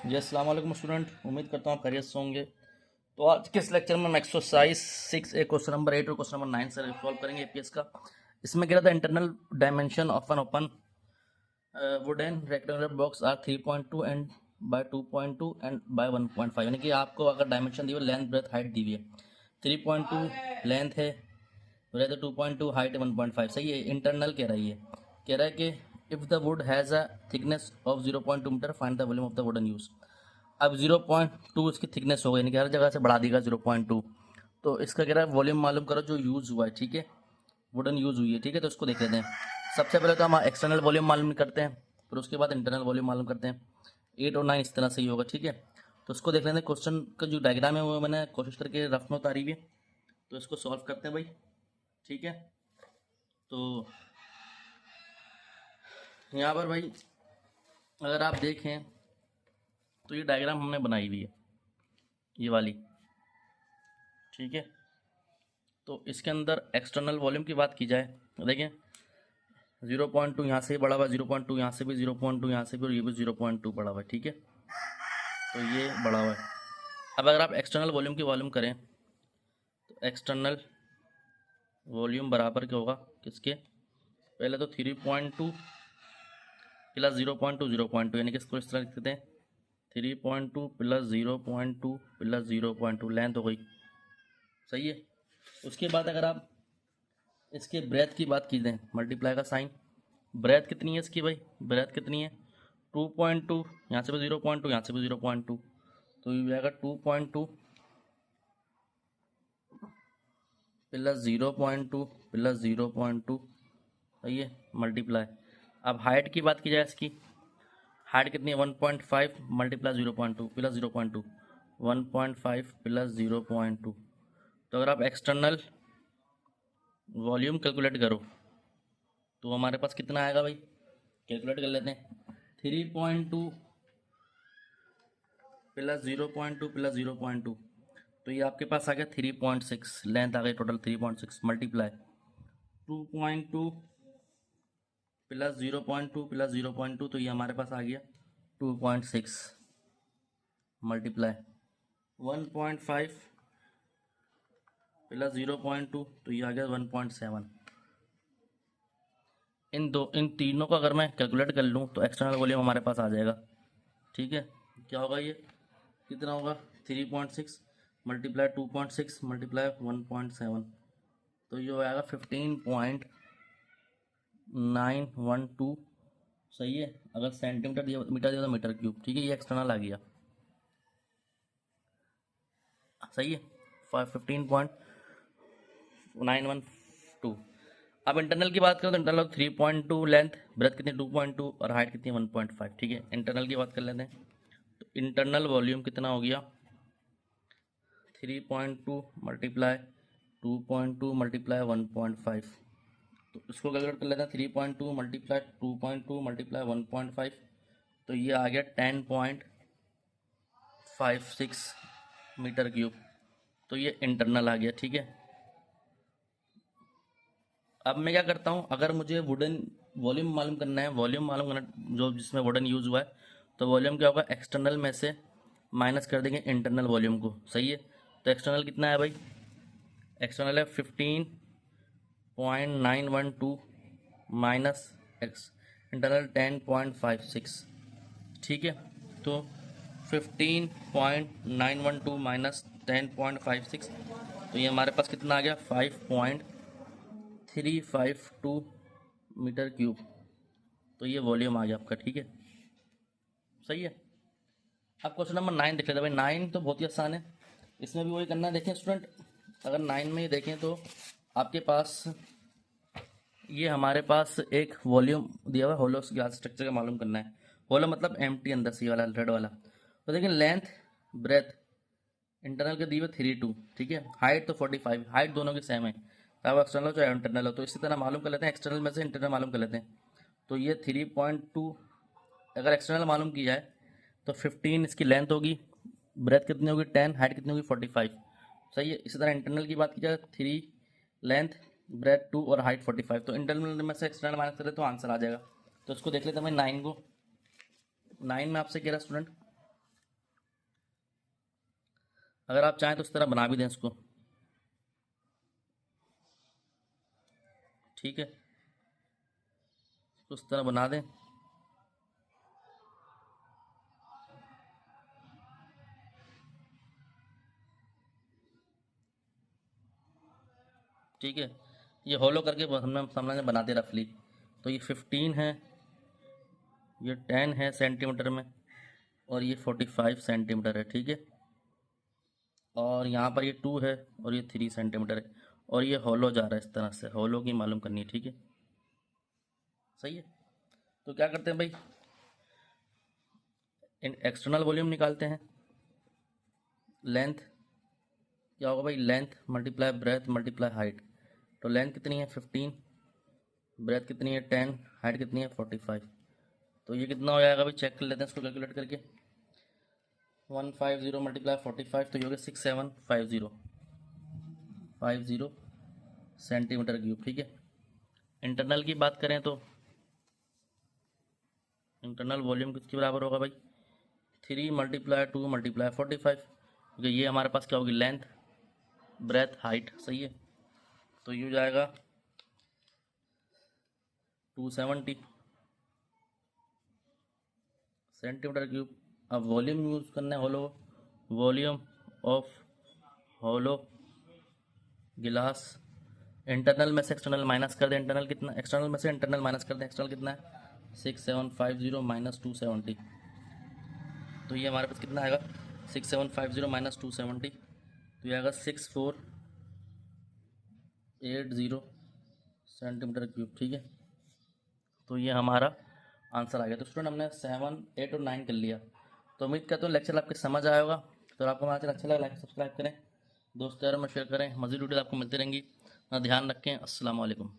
जी अस्सलाम वालेकुम स्टूडेंट, उम्मीद करता हूँ आप खैरियत से होंगे। तो आज के इस लेक्चर में हम एक्सरसाइज 6 क्वेश्चन नंबर 8 और क्वेश्चन नंबर 9 से सॉल्व करेंगे एपीएस का। इसमें कह रहा था internal dimension of an open wooden rectangular box are 3.2 and by 2.2 and by 1.5, यानी कि आपको अगर डायमेंशन दी हुई लेंथ ब्रेथ हाइट दी हुई है, 3.2 लेंथ है, ब्रेथ 2.2, हाइट 1.5। सही है। इंटरनल कह रही है, कह रहा है कि if the wood has a thickness of 0.2 metre find the volume of the wooden use. अब 0.2 इसकी थिकनेस हो गई, यानी कि हर जगह से बढ़ा देगा 0.2। तो इसका कह रहा है वॉल्यूम मालूम करो जो यूज़ हुआ है, ठीक है, वुडन यूज़ हुई है, ठीक है। तो इसको देख लेते हैं। सबसे पहले तो हम एक्सटर्नल वॉल्यूम मालूम करते हैं, फिर उसके बाद इंटरनल वॉल्यूम मालूम करते हैं। 8 और 9 इस तरह से ही होगा, ठीक है। तो इसको देख लेते हैं। क्वेश्चन का जो डायग्राम है वो मैंने कोशिश करके रफ में उतारी हुई है, तो इसको सॉल्व करते हैं भाई, ठीक है। तो यहाँ पर भाई अगर आप देखें तो ये डायग्राम हमने बनाई हुई है, ये वाली, ठीक है। तो इसके अंदर एक्सटर्नल वॉल्यूम की बात की जाए तो देखें 0.2 यहाँ से ही बढ़ा हुआ है, 0.2 यहाँ से भी, 0.2 यहाँ से भी, और ये भी 0.2 बढ़ा हुआ है, ठीक है। तो ये बढ़ा हुआ है। अब अगर आप एक्सटर्नल वॉल्यूम की वॉल्यूम करें तो एक्सटर्नल वॉल्यूम बराबर क्या होगा किसके, पहले तो 3.2 प्लस 0.2 0.2, यानी कि इसको इस तरह लिख देते हैं 3.2 प्लस 0.2 प्लस 0.2 लेंथ हो गई। सही है। उसके बाद अगर आप इसके ब्रेथ की बात की जाए, मल्टीप्लाई का साइन, ब्रेथ कितनी है इसकी भाई, ब्रेथ कितनी है 2.2, यहाँ से भी 0.2, यहाँ से भी 0.2, तो ये आएगा 2.2 प्लस 0.2 प्लस 0.2, सही है, मल्टीप्लाई। अब हाइट की बात की जाए, इसकी हाइट कितनी है 1.5 मल्टीप्लाई 0.2 प्लस 0.2, 1.5 प्लस 0.2। तो अगर आप एक्सटर्नल वॉल्यूम कैलकुलेट करो तो हमारे पास कितना आएगा भाई, कैलकुलेट कर लेते हैं। 3.2 प्लस 0.2 प्लस 0.2, तो ये आपके पास आ गया 3.6, लेंथ आ गई टोटल 3.6, मल्टीप्लाई 2.2 प्लस 0.2 प्लस 0.2, तो ये हमारे पास आ गया 2.6, मल्टीप्लाई 1.5 प्लस 0.2, तो ये आ गया 1.7। इन तीनों का अगर मैं कैलकुलेट कर लूँ तो एक्सटर्नल वॉल्यूम हमारे पास आ जाएगा, ठीक है। क्या होगा ये, कितना होगा 3.6 मल्टीप्लाई 2.6 मल्टीप्लाई 1.7, तो ये हो जाएगा 15.912। सही है। अगर सेंटीमीटर दिया मीटर दिया तो मीटर क्यूब, ठीक है, ये एक्सटर्नल आ गया, सही है, 15.912। अब इंटरनल की बात करें तो इंटरनल 3.2 लेंथ, ब्रेथ कितनी 2.2 और हाइट कितनी 1.5, ठीक है। इंटरनल की बात कर लेते हैं। तो इंटरनल वॉल्यूम कितना हो गया 3.2 मल्टीप्लाई 2.2 मल्टीप्लाई 1.5, तो इसको कैलकुलेट कर लेते हैं। 3.2 मल्टीप्लाई 2.2 मल्टीप्लाई 1.5, तो ये आ गया 10.56 मीटर क्यूब, तो ये इंटरनल आ गया, ठीक है। अब मैं क्या करता हूँ, अगर मुझे वुडन वॉल्यूम मालूम करना है, वॉल्यूम मालूम करना जो जिसमें वुडन यूज़ हुआ है, तो वॉल्यूम क्या होगा, एक्सटर्नल में से माइनस कर देंगे इंटरनल वॉल्यूम को, सही है। तो एक्सटर्नल कितना है भाई, एक्सटर्नल है 15.912 माइनस एक्स इंटरनल 10.56, ठीक है। तो 15.912 माइनस 10.56, तो ये हमारे पास कितना आ गया 5.352 मीटर क्यूब, तो ये वॉल्यूम आ गया आपका, ठीक है, सही है। अब क्वेश्चन नंबर 9 देख लेते हैं भाई। 9 तो बहुत ही आसान है, इसमें भी वही करना है। देखें स्टूडेंट, अगर 9 में ही देखें तो आपके पास ये हमारे पास एक वॉल्यूम दिया हुआ है, होलो ग्लास स्ट्रक्चर का मालूम करना है। होलो मतलब एम्प्टी, अंदर सी वाला रेड वाला। तो देखिए लेंथ ब्रेथ इंटरनल के दिए हुए 3.2, ठीक है। हाइट तो 45, हाइट दोनों की सेम है, चाहे वो एक्सटर्नल हो चाहे इंटरनल हो। तो इसी तरह मालूम कर लेते हैं, एक्सटर्नल में से इंटरनल मालूम कर लेते हैं। तो ये 3.2 अगर एक्सटर्नल मालूम की जाए तो 15 इसकी लेंथ होगी, ब्रेथ कितनी होगी 10, हाइट कितनी होगी 45, सही है। इसी तरह इंटरनल की बात की जाए 3 लेंथ ब्रेथ 2 और हाइट 45, तो इंटरनल में से एक्सटर्नल माइनस करें तो आंसर आ जाएगा। तो इसको देख लेते हैं भाई 9 को। 9 में आपसे कह रहा स्टूडेंट अगर आप चाहें तो इस तरह बना भी दें इसको, ठीक है, तो इस तरह बना दें। ठीक है, ये होलो करके हमने सामने बना दे रफली। तो ये 15 है, ये 10 है सेंटीमीटर में, और ये 45 सेंटीमीटर है, ठीक है। और यहाँ पर ये 2 है और ये 3 सेंटीमीटर है, और ये होलो जा रहा है, इस तरह से होलो की मालूम करनी है, ठीक है, सही है। तो क्या करते हैं भाई, इन एक्सटर्नल वॉल्यूम निकालते हैं। लेंथ क्या होगा भाई, length multiply breath multiply height. तो लेंथ कितनी है 15, ब्रेथ कितनी है 10, हाइट कितनी है 45। तो ये कितना हो जाएगा भाई, चेक कर लेते हैं इसको कैलकुलेट करके। 150 मल्टीप्लाई 45, तो ये हो गया 6750 सेंटीमीटर क्यूब, ठीक है। इंटरनल की बात करें तो इंटरनल वॉल्यूम किसके बराबर होगा भाई, 3 मल्टीप्लाई 2 मल्टीप्लाई 45, क्योंकि ये हमारे पास क्या होगी, लेंथ ब्रेथ हाइट, सही है। तो ये हो जाएगा 270 सेंटीमीटर क्यूब। अब वॉल्यूम यूज़ करना है, होलो वॉल्यूम ऑफ होलो गिलास। इंटरनल में से एक्सटर्नल माइनस कर दें, इंटरनल कितना, एक्सटर्नल में से इंटरनल माइनस कर दें, एक्सटर्नल कितना है 6750 माइनस 270। तो ये हमारे पास कितना आएगा, 6750 माइनस 270, तो ये आएगा 6480 सेंटीमीटर क्यूब, ठीक है। तो ये हमारा आंसर आ गया। तो स्टूडेंट हमने 7, 8 और 9 कर लिया। तो उम्मीद करता हूँ लेक्चर आपके समझ आया होगा। तो आपको हमारा अच्छा लगा, लाइक सब्सक्राइब करें, दोस्तों यारों में शेयर करें, मज़ीद वीडियो आपको मिलती रहेंगी। अपना ध्यान रखें। अस्सलाम वालेकुम।